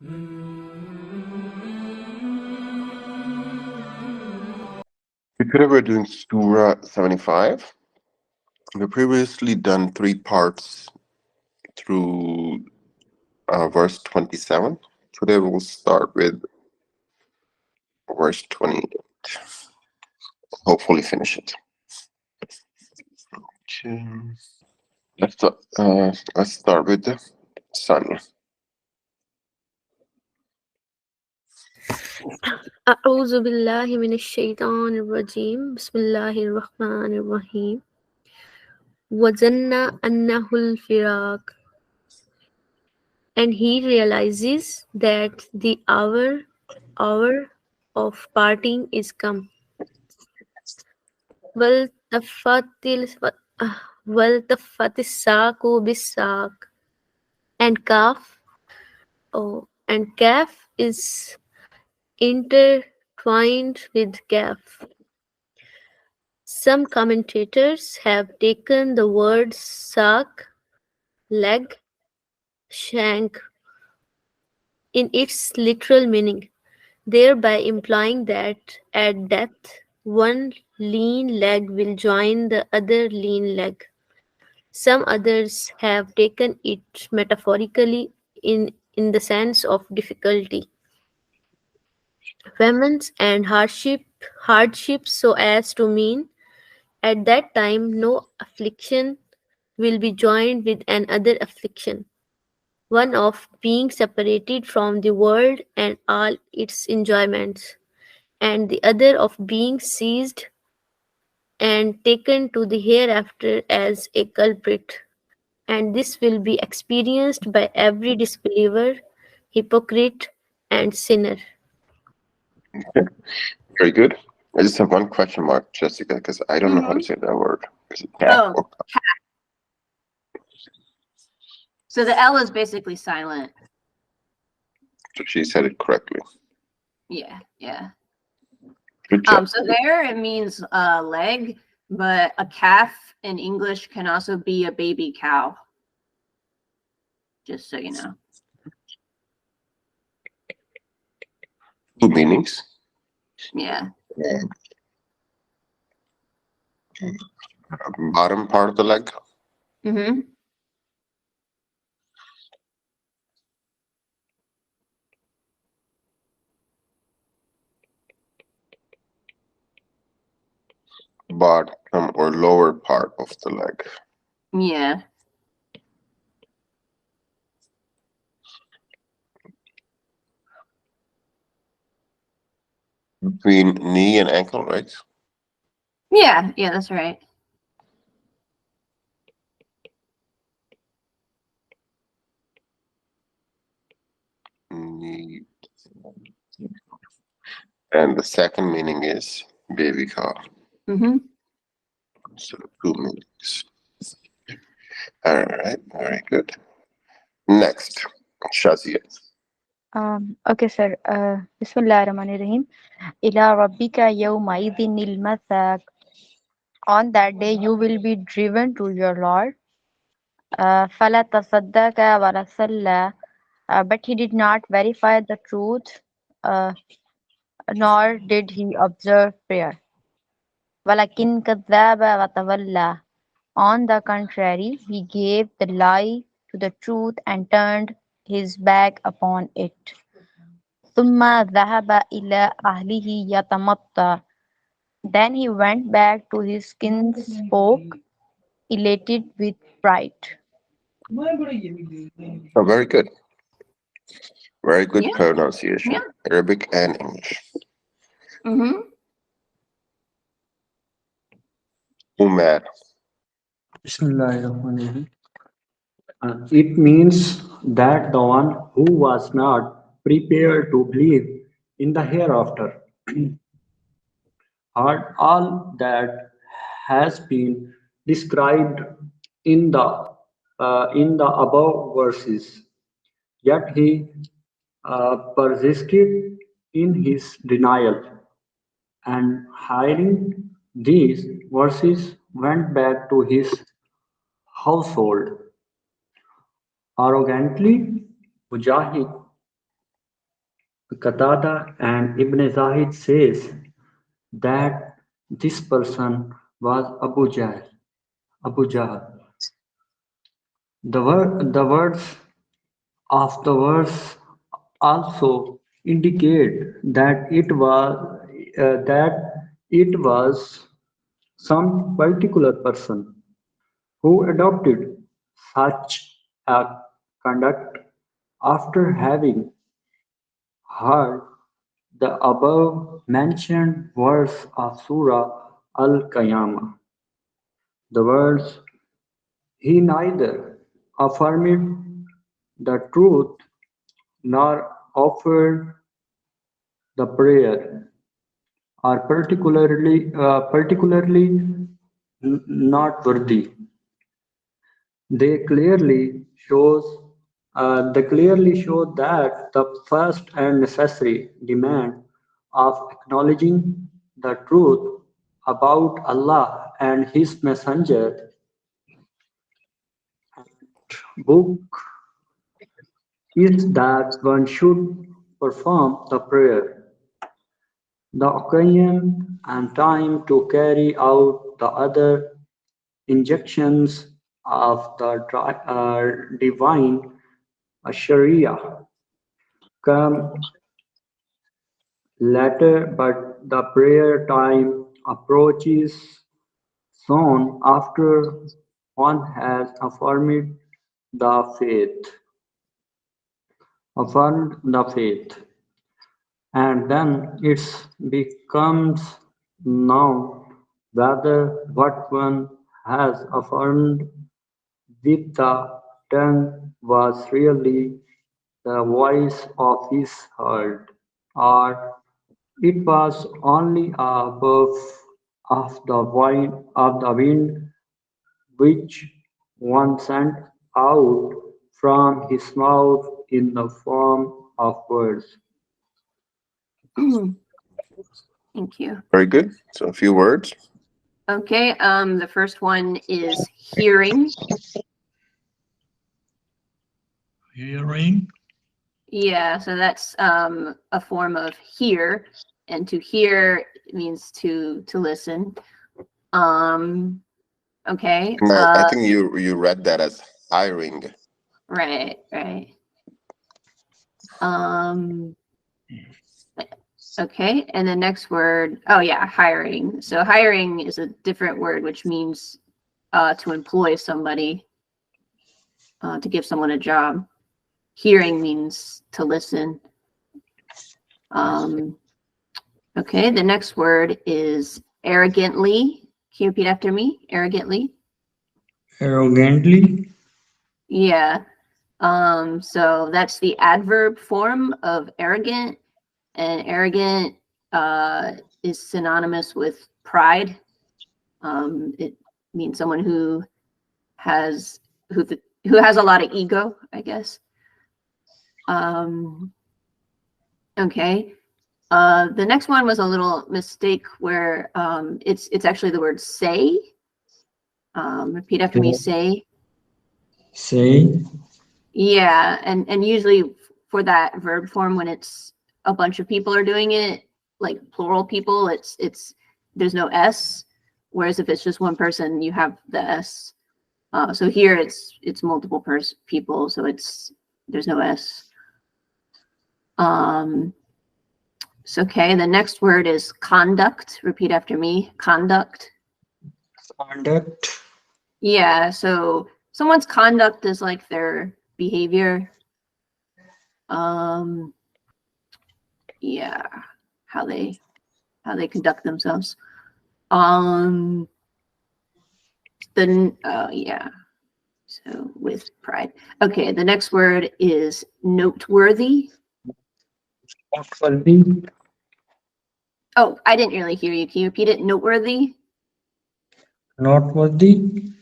Today we're doing Surah 75. We've previously done 3 parts through verse 27. Today we'll start with verse 28. Hopefully finish it. Okay. Let's start with the sun. أعوذ بالله من الشيطان الرجيم بسم الله الرحمن الرحيم وظن أنه الفراق, and he realizes that the hour of parting is come. والتفت الساق بالساق, and calf is intertwined with calf. Some commentators have taken the word "saq" leg, shank in its literal meaning, thereby implying that at death one lean leg will join the other lean leg. Some others have taken it metaphorically in the sense of difficulty, famines, and hardships, so as to mean at that time no affliction will be joined with another affliction, one of being separated from the world and all its enjoyments, and the other of being seized and taken to the hereafter as a culprit. And this will be experienced by every disbeliever, hypocrite, and sinner. Okay. Very good. I just have one question mark, Jessica, because I don't know how to say that word. Is it calf or Cat. So the L is basically silent. so she said it correctly. Yeah. Good job. So there it means leg, but a calf in English can also be a baby cow. Just so you know. 2 meanings. Yeah. Bottom part of the leg. Mm-hmm. Bottom or lower part of the leg. Yeah. Between knee and ankle, right? Yeah, that's right. Knee. And the second meaning is baby cow. Mm-hmm. So 2 meanings. All right, very good. Next, Shazia. Okay, sir. Bismillahirrahmanirrahim. Ila rabbika yawmaidhinil mathaq. On that day, you will be driven to your Lord. Fala tasaddaqa wala salla. But he did not verify the truth, uh, nor did he observe prayer. Walakin kadzaba wa tawalla. On the contrary, he gave the lie to the truth and turned his back upon it. ثم ذهب إلى أهله يتمطى. Then he went back to his kinsfolk, elated with pride. Oh, very good. Very good Yeah. pronunciation. Yeah. Arabic and English. Mm-hmm. Umar. Bismillahirrahmanirrahim. It means that the one who was not prepared to believe in the hereafter heard all that has been described in the above verses, yet he persisted in his denial, and hiding these verses went back to his household. Arrogantly, Mujahid Qatada and Ibn Zahid says that this person was Abu Jahl. Abu Jahl. The words of the verse also indicate that it was some particular person who adopted such a conduct after having heard the above mentioned verse of Surah Al-Qiyamah. The words, he neither affirmed the truth nor offered the prayer, are particularly not worthy. They clearly show that the first and necessary demand of acknowledging the truth about Allah and His Messenger book is that one should perform the prayer. The occasion and time to carry out the other injunctions of the divine Sharia come later, but the prayer time approaches soon after one has the faith, affirmed the faith, and then it becomes known whether what one has affirmed with the tongue was really the voice of his heart, or it was only a puff of the wind which one sent out from his mouth in the form of words. Thank you. Very good. So a few words. Okay, the first one is hearing. Hearing. Yeah, so that's a form of hear, and to hear means to listen. Okay. I think you read that as hiring. Right. Okay, and the next word, oh yeah, hiring. So hiring is a different word, which means to employ somebody, to give someone a job. Hearing means to listen. Okay, the next word is arrogantly. Can you repeat after me? Arrogantly. Arrogantly. Yeah. So that's the adverb form of arrogant, and arrogant is synonymous with pride. It means someone who has a lot of ego, I guess. Okay. The next one was a little mistake where it's actually the word say. Repeat after me, say. Say. Yeah, and usually for that verb form, when it's a bunch of people are doing it, like plural people, it's there's no S. Whereas if it's just one person, you have the S. So here it's multiple people, so there's no S. So okay, the next word is conduct. Repeat after me, conduct. Conduct. Yeah, so someone's conduct is like their behavior. Yeah, how they conduct themselves. Yeah, so with pride. Okay, the next word is noteworthy. Noteworthy. Oh, I didn't really hear you. Can you repeat it? Noteworthy. Noteworthy.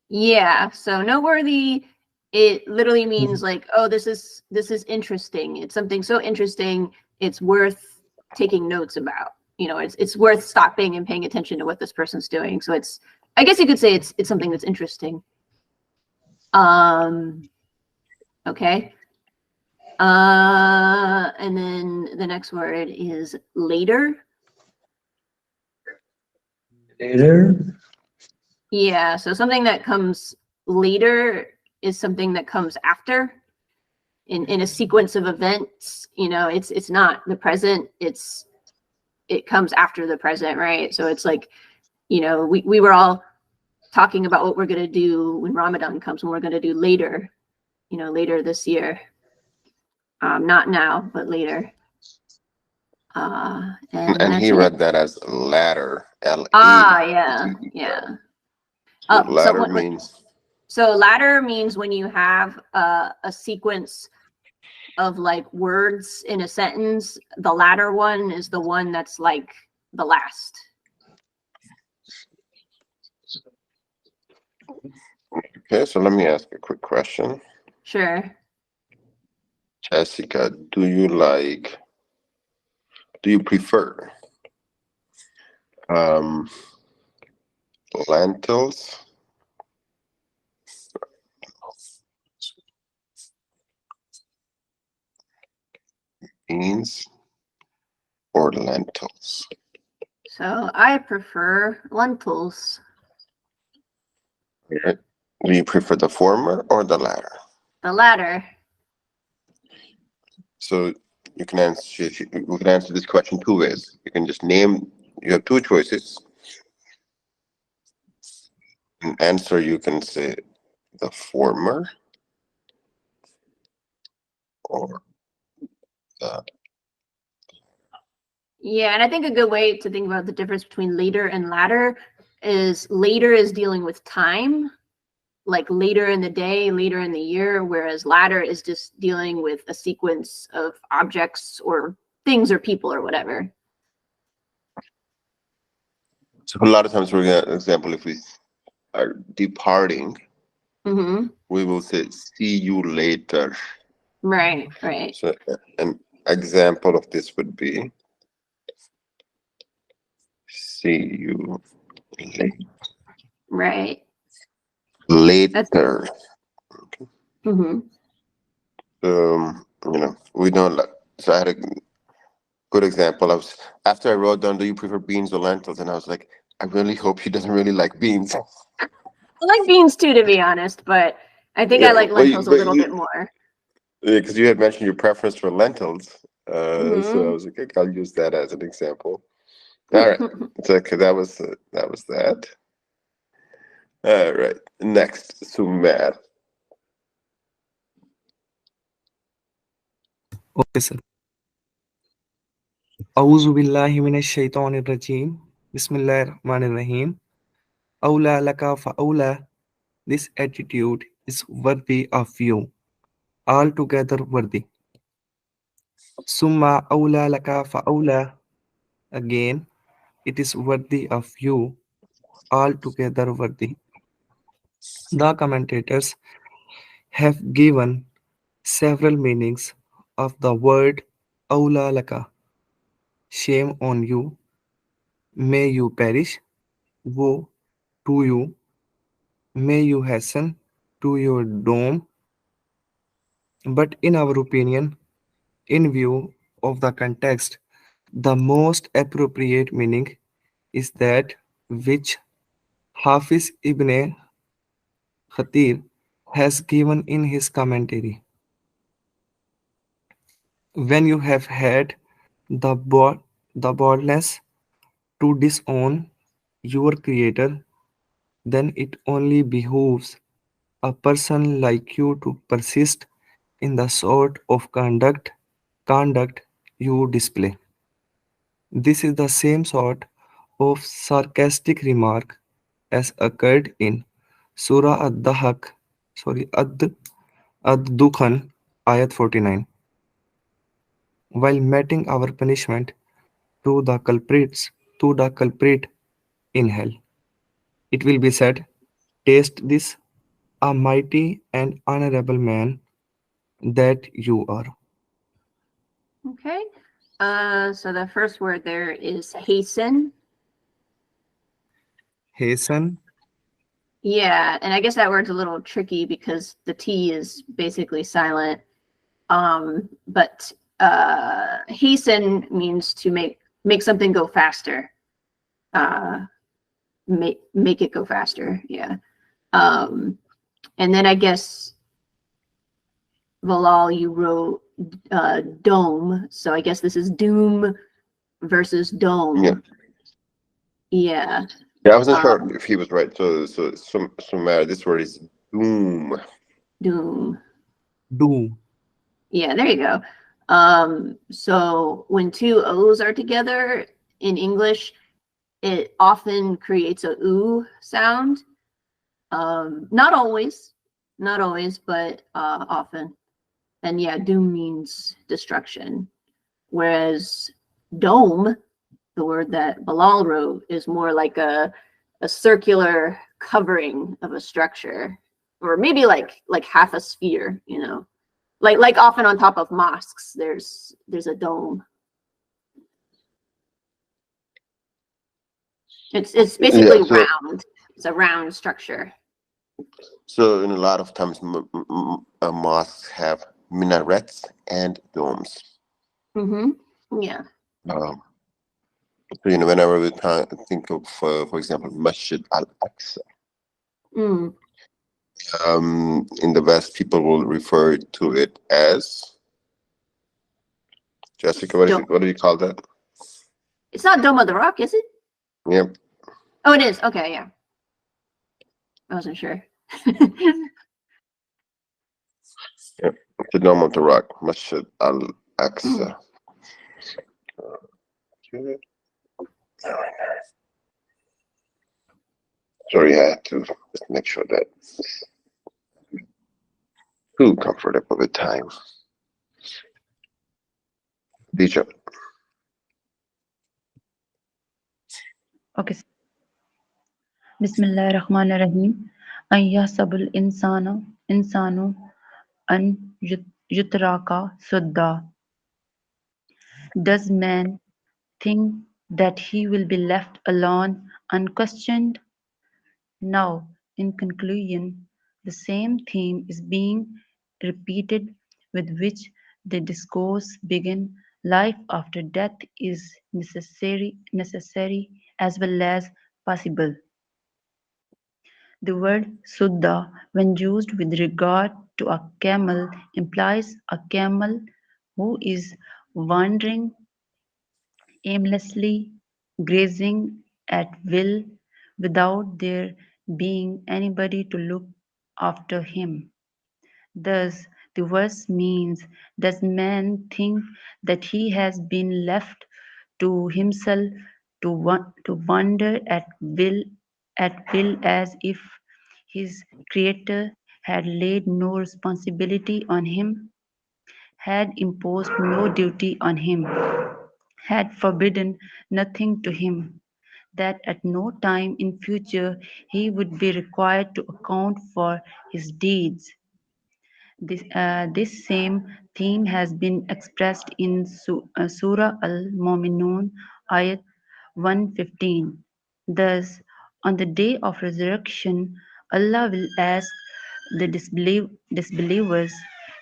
Yeah, so noteworthy, it literally means like, oh, this is interesting. It's something so interesting, it's worth taking notes about. You know, it's worth stopping and paying attention to what this person's doing. So it's, I guess you could say it's something that's interesting. Okay. And then the next word is later. Later. Yeah, so something that comes later is something that comes after in a sequence of events. You know, it's not the present, it comes after the present, right? So it's like, you know, we were all talking about what we're going to do when Ramadan comes, when we're going to do later, you know, later this year. Not now, but later. And he read that as ladder. Yeah. Ladder means. So ladder means when you have a sequence of like words in a sentence, the latter one is the one that's like the last. Okay, so let me ask a quick question. Sure. Jessica, do you prefer lentils, beans, or lentils? So I prefer lentils. Okay. Do you prefer the former or the latter? The latter. So we can answer this question two ways. You can just name. You have two choices. In answer, you can say the former or the. Yeah, and I think a good way to think about the difference between later and latter is later is dealing with time, like later in the day, later in the year, whereas latter is just dealing with a sequence of objects or things or people or whatever. So a lot of times, for example, if we are departing, we will say "see you later." Right. So an example of this would be "see you later." Right. Later. Mm-hmm. You know, we don't like. So I had a good example. After I wrote down, "Do you prefer beans or lentils?" and I was like, I really hope he doesn't really like beans. I like beans too, to be honest, but I think I like lentils a little bit more. Yeah, because you had mentioned your preference for lentils. So I was like, okay, I'll use that as an example. All right. So that was that. All right. Next, Sumar. Okay, sir. A'udhu billahi minash shaitanir rajim. Bismillahir Rahmanir Rahim. Awla laka fa'awla. This attitude is worthy of you. Altogether worthy. Summa awla laka fa'awla. Again, it is worthy of you. Altogether worthy. The commentators have given several meanings of the word awla laka. Shame on you. May you perish. Woe to you. May you hasten to your doom. But in our opinion, in view of the context, the most appropriate meaning is that which Hafiz ibn Khatir has given in his commentary. When you have had the boldness to disown your creator, then it only behooves a person like you to persist in the sort of conduct you display. This is the same sort of sarcastic remark as occurred in Surah Ad-Dukhan, ayat 49. While meting our punishment to the culprit in hell, it will be said, "Taste this, a mighty and honorable man that you are." Okay. So the first word there is hasten. Hasten. Yeah, and I guess that word's a little tricky because the T is basically silent. But hasten means to make something go faster. Make it go faster. Yeah. And then I guess Bilal, you wrote dome. So I guess this is doom versus dome. Yeah. Yeah. Yeah, I wasn't sure if he was right. So matter. This word is doom. Doom. Do. Yeah, there you go. So when two O's are together in English, it often creates a oo sound. Not always, but often. And yeah, doom means destruction. Whereas dome, the word that Bilal wrote, is more like a circular covering of a structure, or maybe like half a sphere, you know. Like often on top of mosques, there's a dome. It's basically round. It's a round structure. So in a lot of times, mosques have minarets and domes. Mm-hmm. Yeah. So whenever we think of, for example, Masjid Al-Aqsa, in the West, people will refer to it as, Jessica, what do you call that? It's not Dome of the Rock, is it? Yep. Oh, it is. Okay, yeah. I wasn't sure. Yep. The Dome of the Rock, Masjid Al-Aqsa. Sorry, I had to just make sure that too comfortable with time. Teacher. Okay. Bismillahirrahmanirrahim. أن يحسب insanu an yutraka sudda. Does man think that he will be left alone unquestioned? Now, in conclusion, the same theme is being repeated with which the discourse began. Life after death is necessary as well as possible. The word "Suddha", when used with regard to a camel, implies a camel who is wandering aimlessly, grazing at will, without there being anybody to look after him. Thus, the verse means, does man think that he has been left to himself to wander at will as if his Creator had laid no responsibility on him, had imposed no duty on him, had forbidden nothing to him, that at no time in future he would be required to account for his deeds. This same theme has been expressed in Surah Al-Mu'minun, ayat 115. Thus, on the day of resurrection, Allah will ask the disbelievers,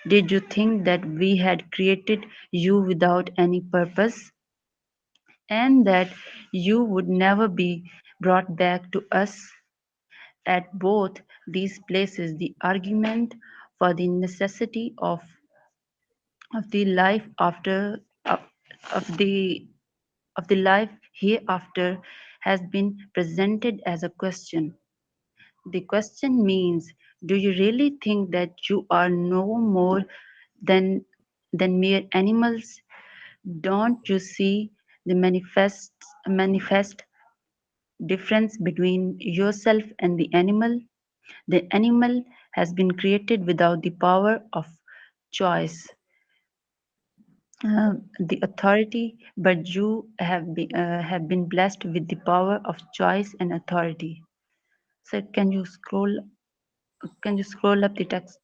did you think that we had created you without any purpose, and that you would never be brought back to us? At both these places, the argument for the necessity of the life after of the life hereafter has been presented as a question. The question means, do you really think that you are no more than mere animals? Don't you see the manifest difference between yourself and the animal? The animal has been created without the power of choice, the authority, but you have been blessed with the power of choice and authority. So can you scroll up the text?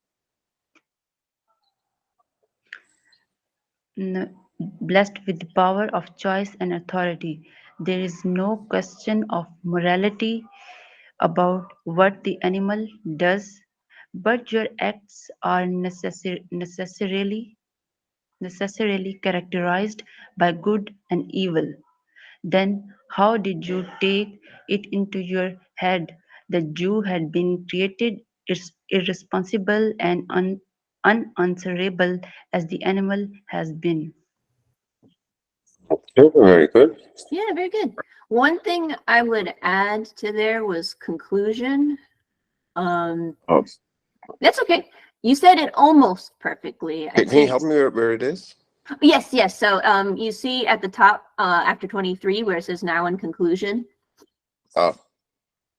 Blessed with the power of choice and authority. There is no question of morality about what the animal does, but your acts are necessarily necessarily characterized by good and evil. Then how did you take it into your head that you had been created irresponsible and unanswerable as the animal has been? Okay, very good. Yeah, very good. One thing I would add to there was conclusion. Oh, That's okay. You said it almost perfectly. can you help me where it is? Yes, yes. So you see at the top after 23 where it says now in conclusion. Oh,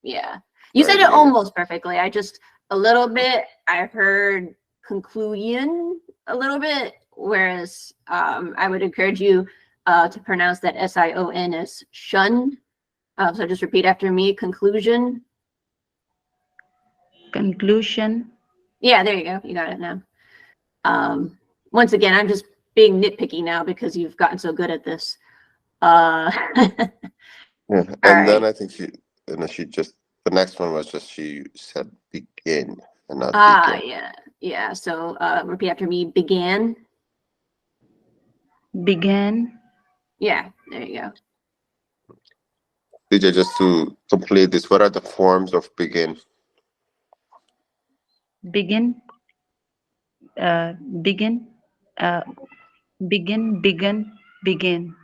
Yeah. You said right it here. almost perfectly. I just a little bit I heard conclusion a little bit, whereas I would encourage you to pronounce that S-I-O-N as shun. So just repeat after me, conclusion. Conclusion. Yeah, there you go. You got it now. Once again, I'm just being nitpicky now because you've gotten so good at this. Yeah, and right. then I think she just the next one was just she said begin and not begin. Yeah. So repeat after me, began. Began. Yeah, there you go. DJ, just to complete this, what are the forms of begin? Begin. Begin. Begin. Begun. Begin.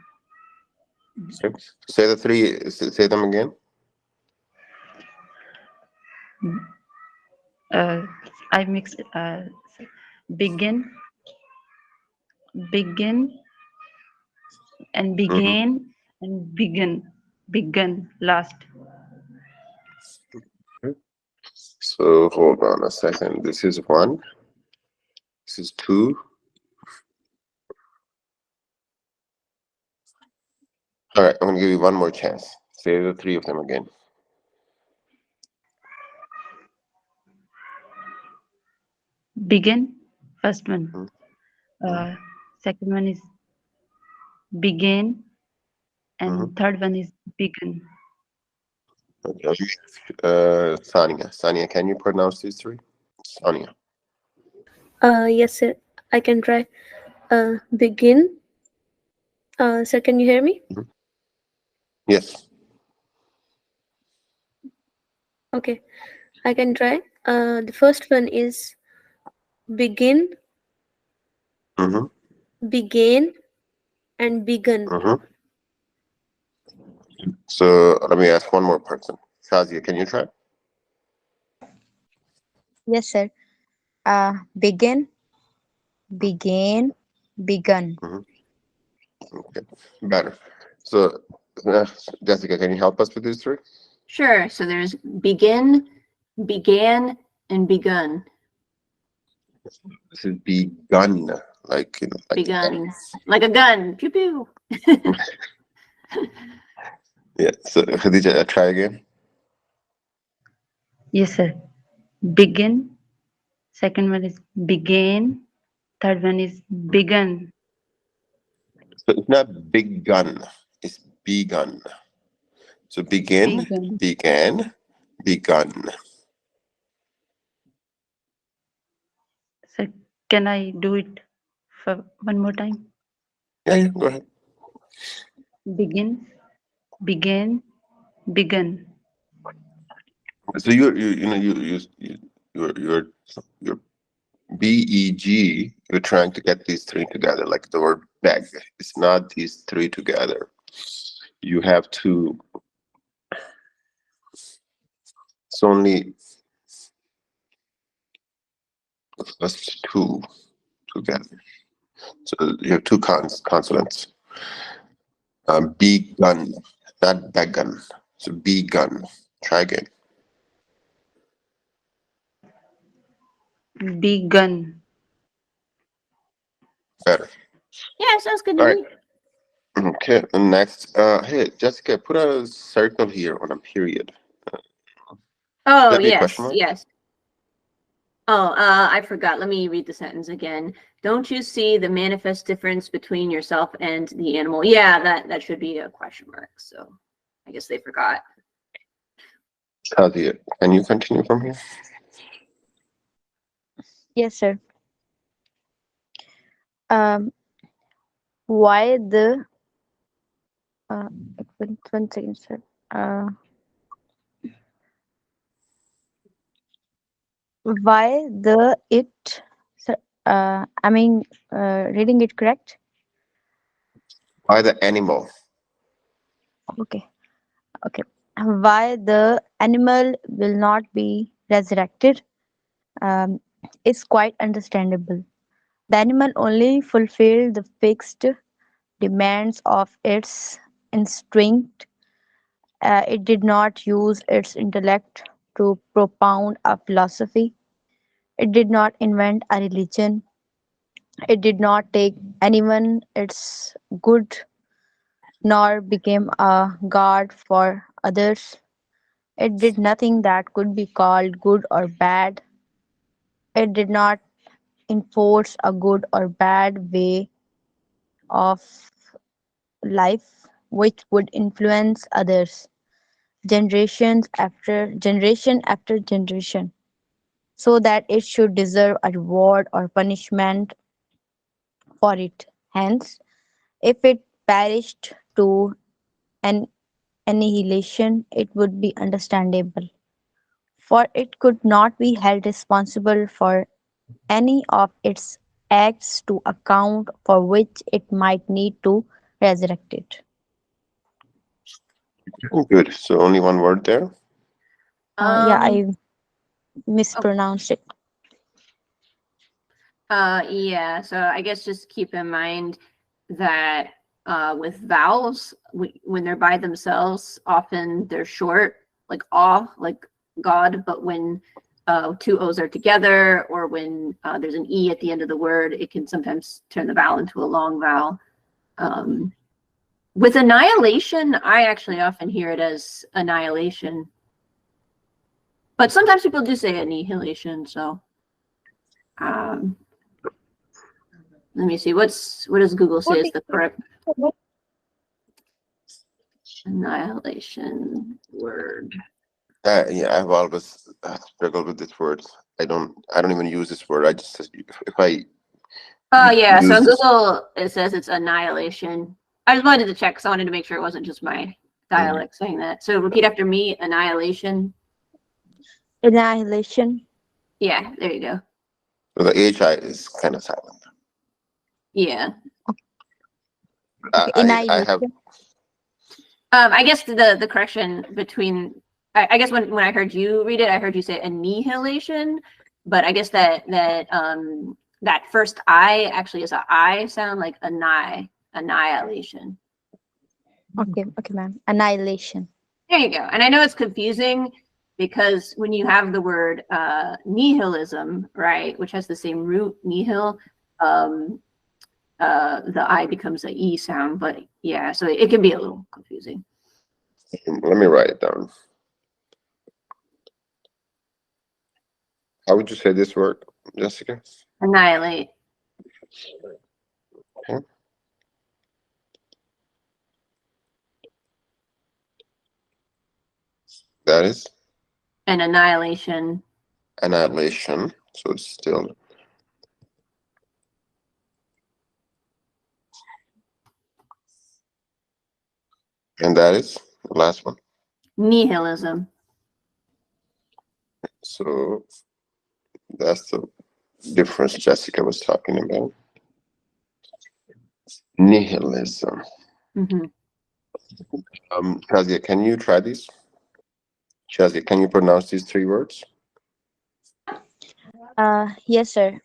Okay. Say the three. Say them again. I mix. Begin. Begin. And began. And begin. Begun. Last. So hold on a second. This is one. This is two. All right, I'm gonna give you one more chance. Say the three of them again. Begin. First one. Second one is begin. And third one is begun. Okay. Sania, can you pronounce these three? Sania. Yes, sir. I can try. Begin. Sir, can you hear me? Yes. Okay, I can try. The first one is begin, began, and begun. So let me ask one more person. Shazia, can you try? Yes, sir. Begin, began, begun. Okay, better. So, Jessica, can you help us with these three? Sure. So there's begin, began, and begun. This is begun, like begun, like a gun. Pew pew. Yeah. So Khadija, try again. Yes, sir. Begin. Second one is began. Third one is begun. So it's not big gun, it's begun. So begin, began, begun. So can I do it for one more time? Yeah, go ahead. Begin, began, begun. So you're BEG. You're trying to get these three together, like the word beg. It's not these three together. You have to. It's only the first two together. So you have two consonants. Begun, not begun. So begun. Try again. Begun. Better. Yeah, sounds good to All right. me. Okay. And next, hey Jessica, put a circle here on a period. Oh That'd be a yes, question mark? yes. Oh, I forgot. Let me read the sentence again. Don't you see the manifest difference between yourself and the animal? Yeah, that should be a question mark. So I guess they forgot. Sadia, can you continue from here? Yes, sir. why the one second, sir. Why the it? Sir, I mean, reading it correct? By the animal. Okay, okay. Why the animal will not be resurrected? Um, is quite understandable. The animal only fulfilled the fixed demands of its instinct. It did not use its intellect to propound a philosophy. It did not invent a religion. It did not take anyone its good, nor became a god for others. It did nothing that could be called good or bad. It did not enforce a good or bad way of life which would influence others generation after generation, so that it should deserve a reward or punishment for it. Hence, if it perished to an annihilation, it would be understandable, for it could not be held responsible for any of its acts to account for which it might need to resurrect it. Oh, good. So only one word there. Yeah, Um. I mispronounced it. Yeah. So I guess just keep in mind that with vowels, when they're by themselves, often they're short, like aw, like God. But when two O's are together, or when there's an E at the end of the word, it can sometimes turn the vowel into a long vowel. With annihilation, I actually often hear it as annihilation. But sometimes people do say annihilation, so let me see. What does Google say is the correct annihilation word? Yeah, I've always struggled with this word. I don't even use this word. I just if I Oh yeah, so use on this. Google it says it's annihilation. I just wanted to check because I wanted to make sure it wasn't just my dialect saying that. So repeat after me: annihilation. Annihilation. Yeah, there you go. So the HI is kind of silent. Yeah. Okay, I have. annihilation. I guess the correction between I guess when I heard you read it, I heard you say annihilation, but I guess that first I actually is a I sound, like annihilation. Okay, okay, ma'am. Annihilation. There you go. And I know it's confusing because when you have the word nihilism, right, which has the same root, nihil, the I becomes a E sound. But yeah, so it can be a little confusing. Let me write it down. How would you say this word, Jessica? Annihilate. Okay. That is And annihilation. annihilation. So it's still. And that is the last one. Nihilism. So that's the difference Jessica was talking about. Nihilism. Mm-hmm. Shazia, can you try these? Shazia, can you pronounce these three words? Yes, sir.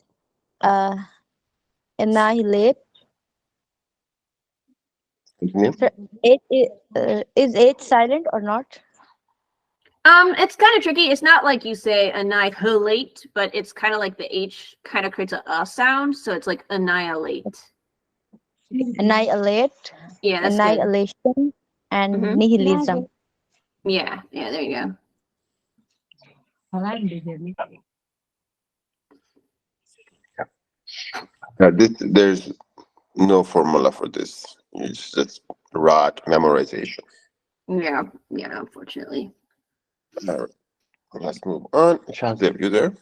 Annihilate. Continue. Sir, is it silent or not? It's kind of tricky. It's not like you say annihilate, but it's kind of like the H kind of creates a sound, so it's like annihilate. Annihilate, Yeah, that's good. annihilation, and Mhm. nihilism. Yeah, there you go. There's no formula for this. It's just raw memorization. Yeah, unfortunately. All right, let's move on. Shazia, you there?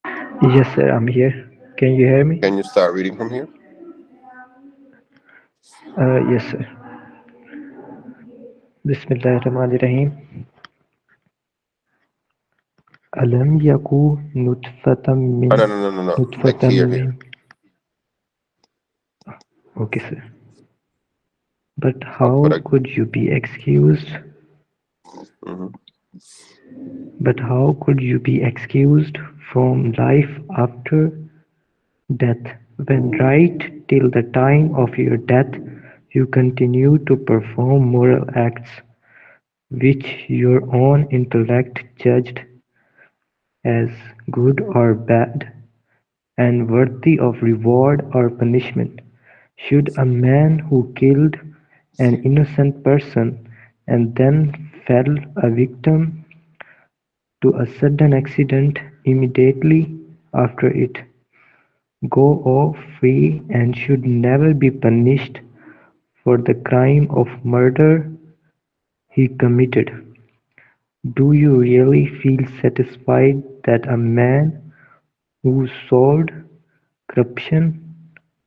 Yes, sir, I'm here. Can you hear me? Can you start reading from here? Yes, sir. Bismillahirrahmanirrahim. Alam yaku nutfatam Oh, min no. Like nutfatam here, min. here. Okay, sir. But I'll how put a. could you be excused? Mhm. But how could you be excused from life after death, when right till the time of your death you continue to perform moral acts which your own intellect judged as good or bad, and worthy of reward or punishment? Should a man who killed an innocent person and then fell a victim to a sudden accident immediately after it go off free and should never be punished for the crime of murder he committed? Do you really feel satisfied that a man who sowed corruption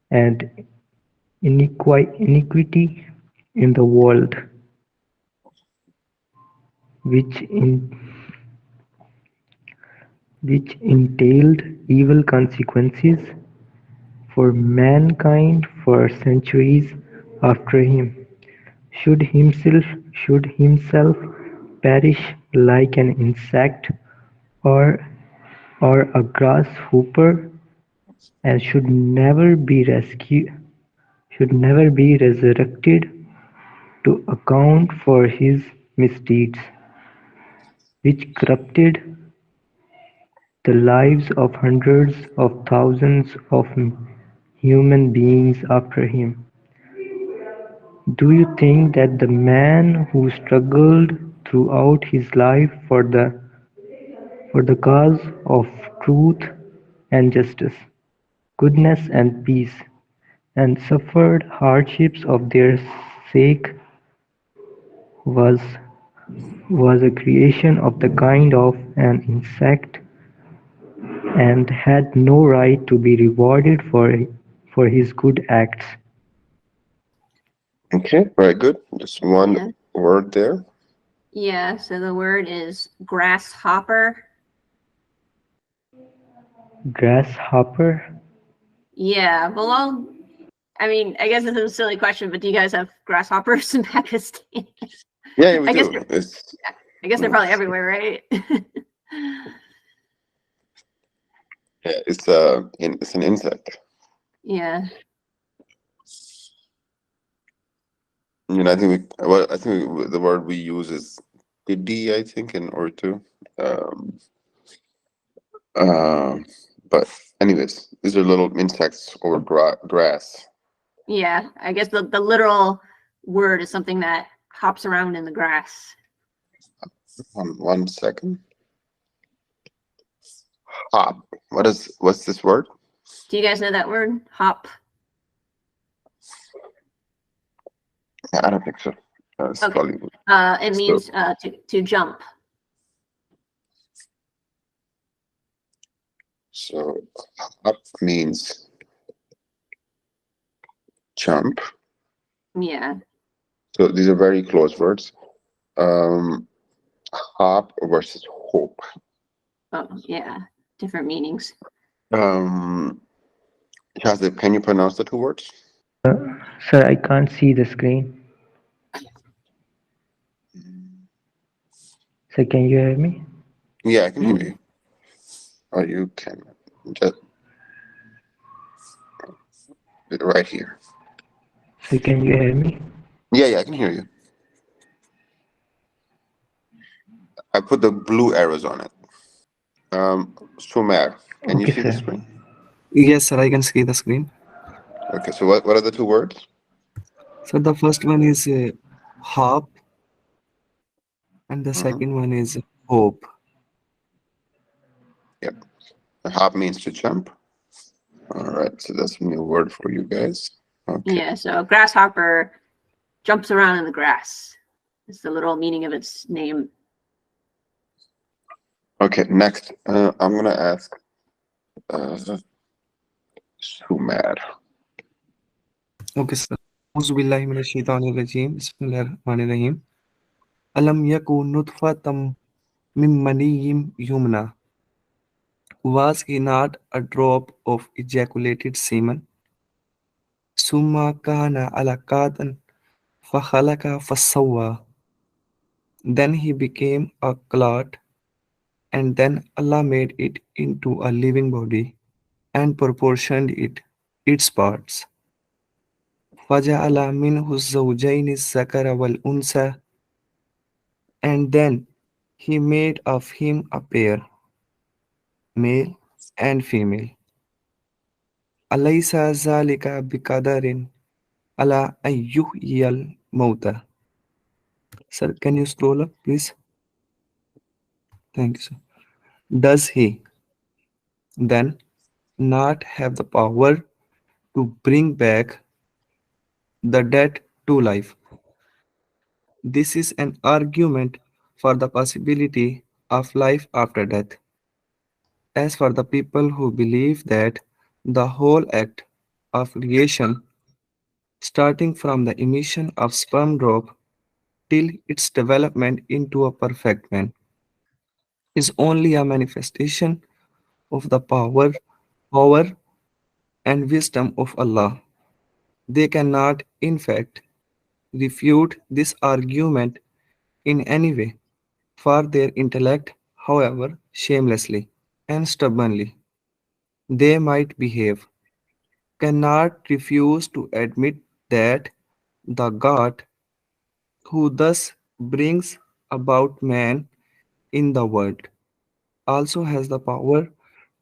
and iniquity in the world, which in which entailed evil consequences for mankind for centuries after him, should himself perish like an insect or a grasshopper, and should never be resurrected to account for his misdeeds, which corrupted the lives of hundreds of thousands of human beings after him? Do you think that the man who struggled throughout his life for the cause of truth and justice, goodness and peace, and suffered hardships of their sake, was a creation of the kind of an insect, and had no right to be rewarded for his good acts? Okay, very good. Just one Yeah. word there. Yeah, so the word is grasshopper. Grasshopper? Yeah, I mean, I guess this is a silly question, but do you guys have grasshoppers in Pakistan? Yeah, we I guess do. It's they're probably everywhere, right? yeah, it's an insect. Yeah. I think the word we use is pidi, I think, in Urdu. Um, uh, but anyways, these are little insects or grass. Yeah, I guess the literal word is something that hops around in the grass. One second. Hop. What's this word? Do you guys know that word? Hop. I don't think so. It's Okay. probably It means to jump. so. Hop means jump. Yeah. So these are very close words. Hop versus hope. Oh, yeah. Different meanings. Shazib, can you pronounce the two words? Sir, I can't see the screen. Sir, can you hear me? Yeah, I can hear you. Or you can just right here. Sir, can you hear me? Yeah, I can hear you. I put the blue arrows on it. Sumer, can you Okay, see the sir. screen? Yes, sir, I can see the screen. Okay, so what are the two words? So the first one is hop, and the Mm-hmm. second one is hope. Yep. Hop means to jump. All right, so that's a new word for you guys. Okay. Yeah, so grasshopper jumps around in the grass. It's the literal meaning of its name. Okay, next, I'm gonna ask Sumar. Okay, sir. Auzubillahi minash shaitanir rajim. Bismillahirrahmanirrahim. Alam yakun nutfatam min maniyyim yumna. Was he not a drop of ejaculated semen? Summa kana alaqatan fakhalaqa fasawwa. Then he became a clot, and then Allah made it into a living body and proportioned its parts. فَجَعَلَ مِنْهُ الزَّوْجَيْنِ الذَّكَرَ وَالْأُنْثَى. And then he made of him a pair, male and female. أَلَيْسَ ذَلِكَ بِقَدَرٍ عَلَى أَنْ يُحْيِيَ الْمَوْتَى. Sir, can you scroll up, please? Thank you, sir. Does he then not have the power to bring back the dead to life? This is an argument for the possibility of life after death. As for the people who believe that the whole act of creation, starting from the emission of sperm drop till its development into a perfect man, is only a manifestation of the power and wisdom of Allah, they cannot, in fact, refute this argument in any way, for their intellect, however shamelessly and stubbornly they might behave, cannot refuse to admit that the God who thus brings about man in the world also has the power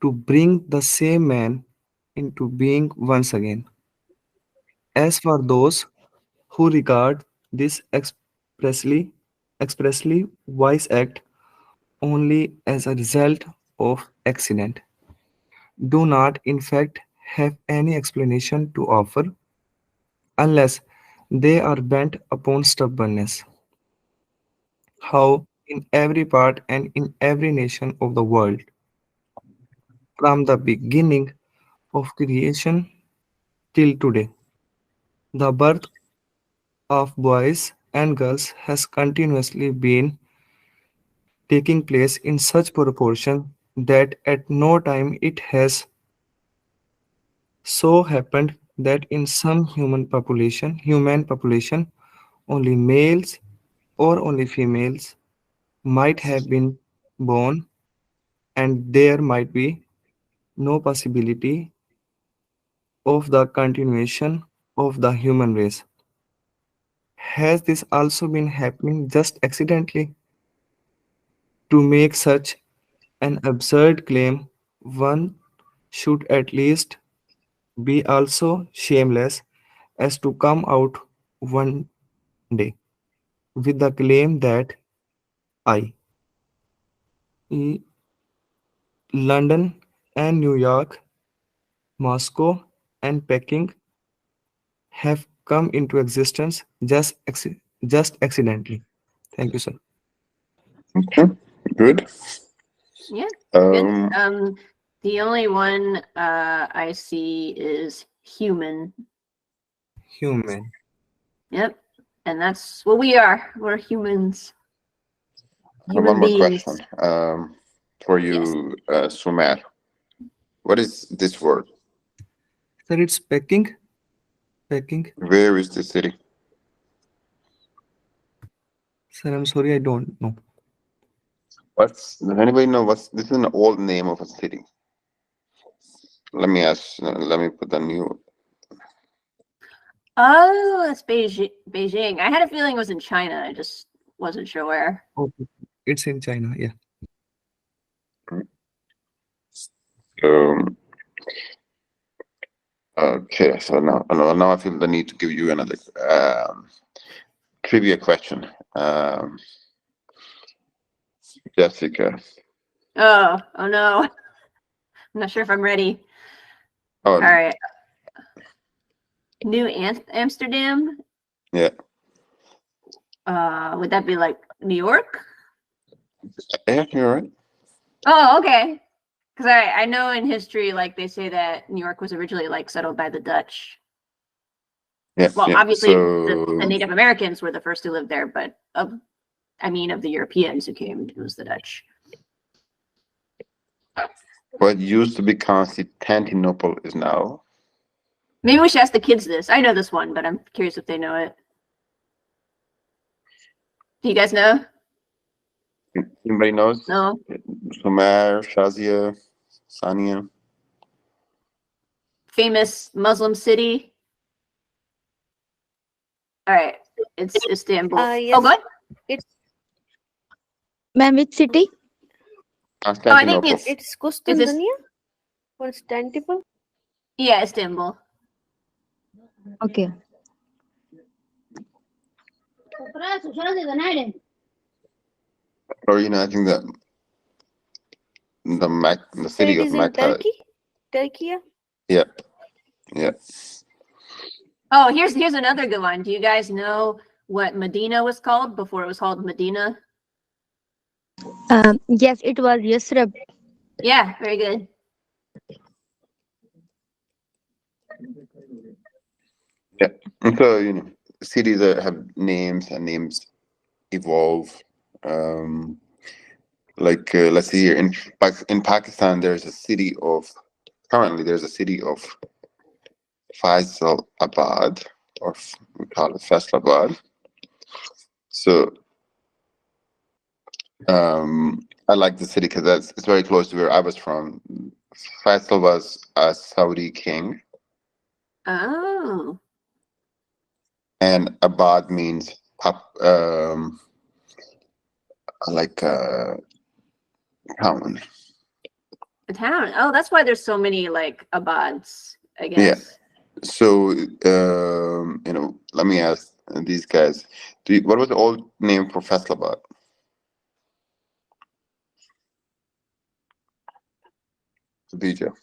to bring the same man into being once again. As for those who regard this expressly wise act only as a result of accident, do not in fact have any explanation to offer unless they are bent upon stubbornness. How in every part and in every nation of the world, from the beginning of creation till today, the birth of boys and girls has continuously been taking place in such proportion that at no time it has so happened that in some human population, only males or only females might have been born, and there might be no possibility of the continuation of the human race. Has this also been happening just accidentally? To make such an absurd claim, one should at least be also shameless as to come out one day with the claim that I, E- London and New York, Moscow and Peking have come into existence just accidentally. Thank you, sir. Okay, good. Yeah, good. Um, The only one I see is human. Human. Yep, and that's what we are. We're humans. Human one more beings. question for you, Sumer. What is this word? Sir, it's Peking. Peking. Where is the city? Sir, I'm sorry, I don't know. Does anybody know what's this is an old name of a city? Let me ask. Let me put the new. Oh, that's Beijing. I had a feeling it was in China. I just wasn't sure where. Okay. It's in China, yeah. Um, okay, so now I feel the need to give you another trivia question. Jessica. Oh no. I'm not sure if I'm ready. Oh, All right. New Amsterdam? yeah. Would that be like New York? Yeah, you're right. Oh, okay. Because I know in history, like they say that New York was originally like settled by the Dutch. Yeah. Well, yeah. obviously So the Native Americans were the first to live there, but of the Europeans who came, it was the Dutch. what used to be Constantinople is now. Maybe we should ask the kids this. I know this one, but I'm curious if they know it. Do you guys know? Anybody knows? No. Sumer, Shazia, Sania. Famous Muslim city. All right, it's Istanbul. Yes. Oh, go ahead. It's Ma'am, which city? Constantinople. it's- it's Constantinople. Constantinople. Yeah, Istanbul. Okay. Or I think that the city It of is in Mecca. Turkey. Turkey. Yeah. Yeah. Oh, here's another good one. Do you guys know what Medina was called before it was called Medina? Yes, it was Yasrib. Yeah, very good. Yeah. And so, cities have names and names evolve. Let's see here in Pakistan, currently there's a city of Faisalabad, or we call it Faisalabad. So I like the city because it's very close to where I was from. Faisal was a Saudi king, Oh. and Abad means like town. A town. Oh, that's why there's so many like abads, I guess. So let me ask these guys: what was the old name for Faisalabad? Khadija.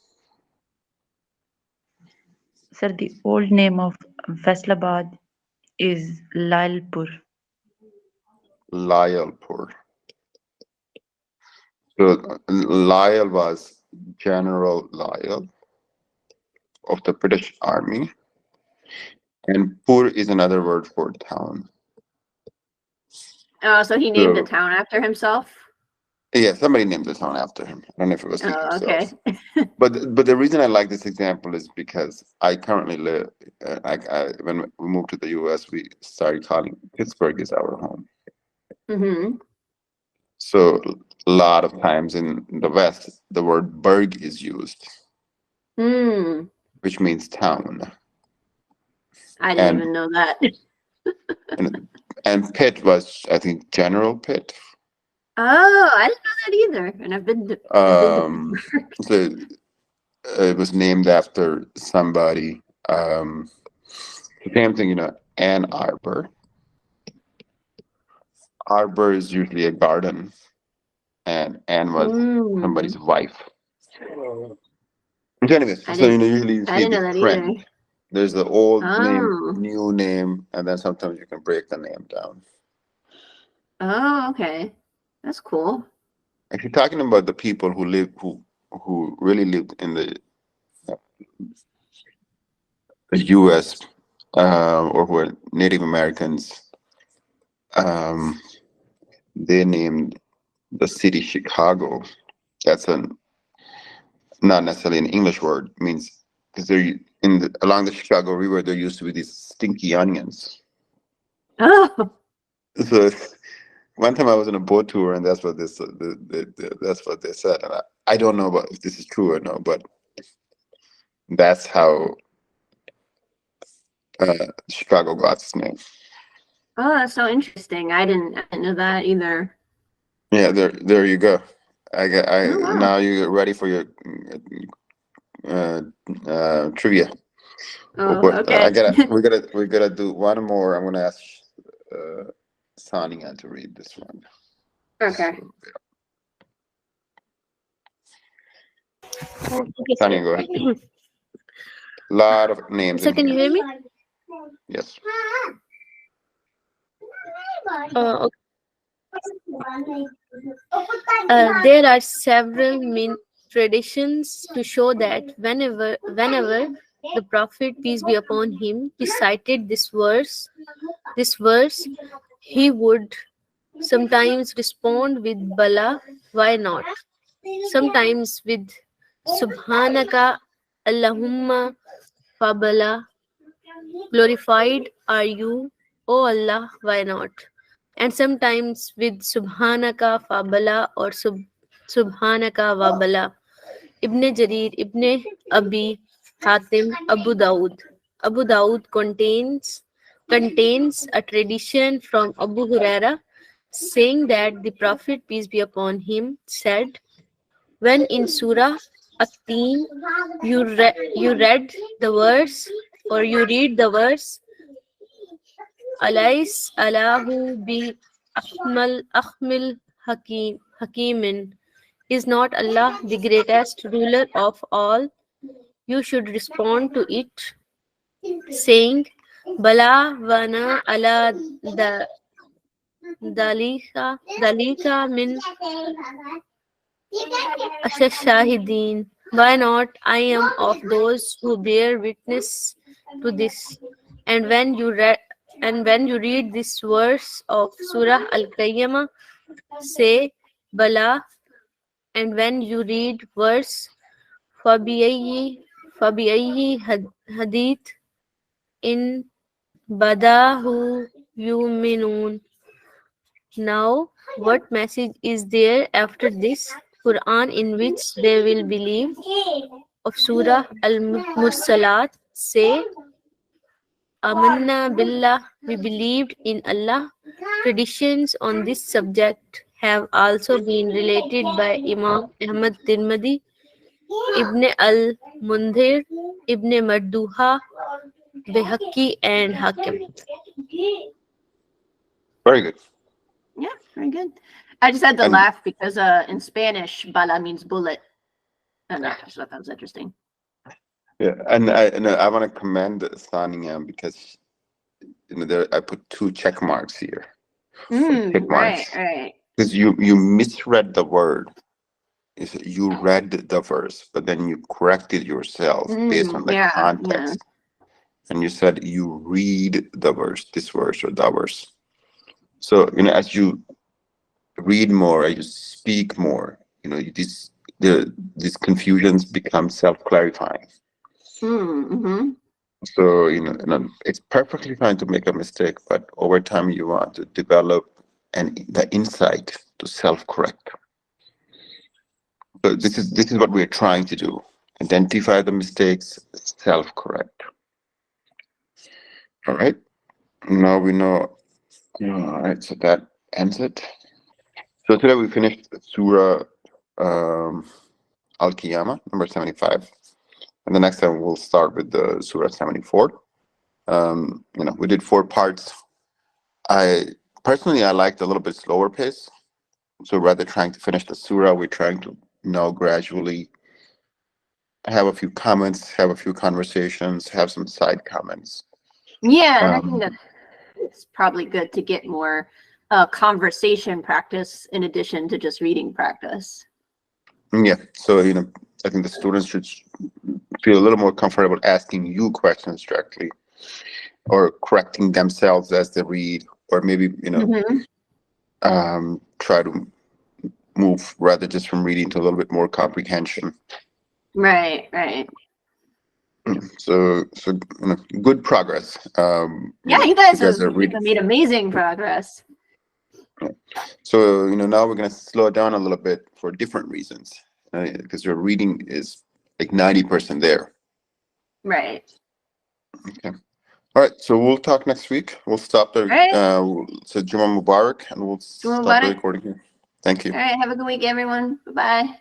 Sir, the old name of Faisalabad is Lalpur. Lyalpur. So Lyall was General Lyall of the British Army, and Pur is another word for town. Oh, so he named a town after himself? Yeah, somebody named the town after him. I don't know if it was himself. Okay. But the reason I like this example is because I currently live. When we moved to the U.S., we started calling Pittsburgh is our home. Mm-hmm. So a lot of times in the West, the word burg is used, which means town. I didn't even know that. and Pitt was, I think, General Pitt. Oh, I didn't know that either. And I've been to so it was named after somebody. The same thing, Ann Arbor. Arbor is usually a garden, and Anne was somebody's wife. So anyways, usually you see the trend. There's the old name, new name, and then sometimes you can break the name down. Oh, okay. That's cool. Actually, talking about the people who really lived in the U.S. Or who were Native Americans, they named the city Chicago. That's not necessarily an English word. It means because they're along the Chicago River, there used to be these stinky onions. Oh. So one time I was on a boat tour, and that's what that's what they said. And I don't know if this is true or no, but that's how Chicago got its name. Oh, that's so interesting. I didn't know that either. Yeah, there you go. Wow. Now you're ready for your trivia. Oh, okay. we gotta do one more. I'm gonna ask Sania to read this one. Okay. Sania, go ahead. Lot of names. So can you hear me? Yes. There are several traditions to show that whenever the Prophet, peace be upon him, recited this verse, he would sometimes respond with Bala, why not? Sometimes with Subhanaka Allahumma Fabala, glorified are you, O Allah, why not? And sometimes with Subhanaka Fabala or Subhanaka Wabala. Ibn Jarir, Ibn Abi Hatim, Abu Dawud. Abu Dawud contains a tradition from Abu Huraira saying that the Prophet, peace be upon him, said, when in Surah At-Teen you read the verse or you read the verse, Alais Allahu bi Akhmil Hakimin, is not Allah the greatest ruler of all? You should respond to it saying, Bala wana ala dalika min ashashahidin. Why not? I am of those who bear witness to this. And when you read this verse of Surah Al-Qiyamah, say Bala. And when you read verse فَبِأَيِّ hadith in badahu yuminun. Now, what message is there after this Quran in which they will believe? Of Surah Al-Mursalat, say, Amanna Billah, we believed in Allah. Traditions on this subject have also been related by Imam Ahmad Tirmidhi, Ibn al-Mundhir, Ibn Marduha, Behaki, and Hakim. Very good. Yeah, very good. I just had to And- laugh because in Spanish, bala means bullet. And I just thought that was interesting. Yeah, and I want to commend Sania because I put 2 check marks here. Check marks. Right. Because you misread the word. You read the verse, but then you corrected yourself based on the context. And you said you read the verse, this verse or that verse. So, as you read more, as you speak more, these confusions become self-clarifying. Mm-hmm. So, it's perfectly fine to make a mistake, but over time you want to develop the insight to self-correct. So this is what we're trying to do. Identify the mistakes, self-correct. All right. Now we know. All right. So that ends it. So today we finished Surah Al-Qiyamah, number 75. And the next time we'll start with the Surah 74. We did 4 parts. I liked a little bit slower pace. So rather trying to finish the Surah, we're trying to gradually have a few comments, have a few conversations, have some side comments. Yeah, and I think that it's probably good to get more conversation practice in addition to just reading practice. Yeah, so I think the students should feel a little more comfortable asking you questions directly, or correcting themselves as they read, or maybe try to move rather just from reading to a little bit more comprehension. Right. So good progress. Yeah, you guys have reading. made amazing progress. So now we're going to slow it down a little bit for different reasons, because your reading is like 90% there. Right. Okay. All right. So we'll talk next week. We'll stop the. Right. So Juma Mubarak, and we'll stop the recording here. Thank you. All right. Have a good week, everyone. Bye-bye.